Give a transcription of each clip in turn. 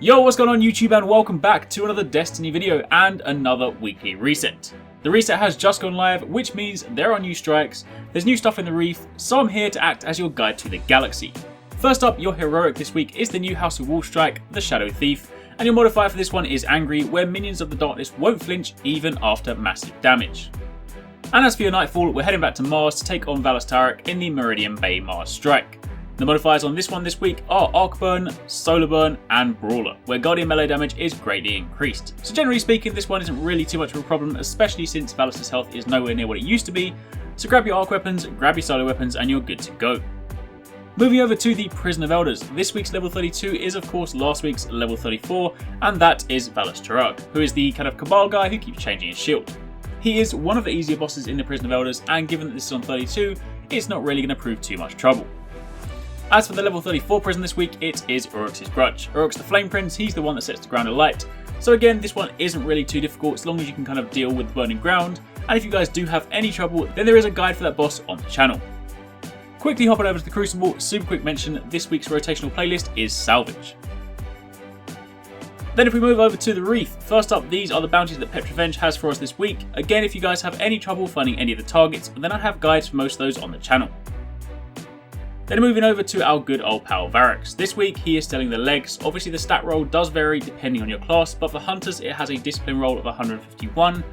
Yo, what's going on YouTube, and welcome back to another Destiny video and another weekly reset. The reset has just gone live, which means there are new strikes, there's new stuff in the Reef, so I'm here to act as your guide to the galaxy. First up, your heroic this week is the new House of Wolf strike, the Shadow Thief, and your modifier for this one is Angry, where minions of the Darkness won't flinch even after massive damage. And as for your Nightfall, we're heading back to Mars to take on Arekkz in the Meridian Bay Mars strike. The modifiers on this one this week are Arc Burn, Solar Burn, and Brawler, where Guardian melee damage is greatly increased. So generally speaking, this one isn't really too much of a problem, especially since Arekkz's health is nowhere near what it used to be, so grab your arc weapons, grab your solo weapons, and you're good to go. Moving over to the Prison of Elders, this week's level 32 is of course last week's level 34, and that is Arekkz, who is the kind of Cabal guy who keeps changing his shield. He is one of the easier bosses in the Prison of Elders, and given that this is on 32, it's not really going to prove too much trouble. As for the level 34 prison this week, it is Arekkz's Grudge. Arekkz the Flame Prince, he's the one that sets the ground alight. So again, this one isn't really too difficult as long as you can kind of deal with the burning ground, and if you guys do have any trouble, then there is a guide for that boss on the channel. Quickly hopping over to the Crucible, super quick mention, this week's rotational playlist is Salvage. Then if we move over to the Reef, first up these are the bounties that Petrivenge has for us this week. Again, if you guys have any trouble finding any of the targets, then I have guides for most of those on the channel. Then moving over to our good old pal Barracks. This week he is selling the legs. Obviously the stat roll does vary depending on your class, but for hunters it has a discipline roll of 151.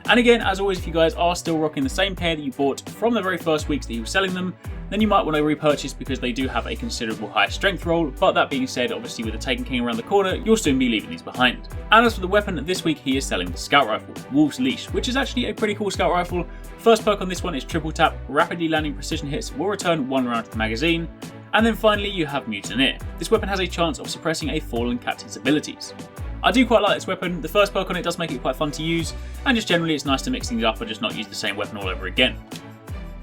And again, as always, if you guys are still rocking the same pair that you bought from the very first weeks that he was selling them, then you might want to repurchase because they do have a considerable higher strength roll. But that being said, obviously with the Taken King around the corner, you'll soon be leaving these behind. And as for the weapon, this week he is selling the Scout Rifle, Wolf's Leash, which is actually a pretty cool Scout Rifle. First perk on this one is Triple Tap, rapidly landing precision hits will return 1 round to the magazine. And then finally you have Mutineer. This weapon has a chance of suppressing a fallen captain's abilities. I do quite like this weapon, the first perk on it does make it quite fun to use, and just generally it's nice to mix things up and just not use the same weapon all over again.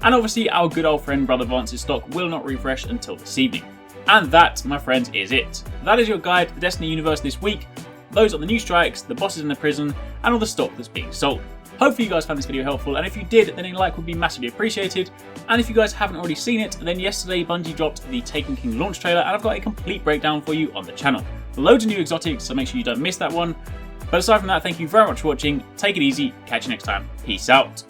And obviously our good old friend Brother Vance's stock will not refresh until this evening. And that, my friends, is it. That is your guide to the Destiny universe this week. Those are the new strikes, the bosses in the prison, and all the stock that's being sold. Hopefully you guys found this video helpful, and if you did, then a like would be massively appreciated. And if you guys haven't already seen it, then yesterday Bungie dropped the Taken King launch trailer, and I've got a complete breakdown for you on the channel. Loads of new exotics, so make sure you don't miss that one. But aside from that, thank you very much for watching, take it easy, catch you next time, peace out.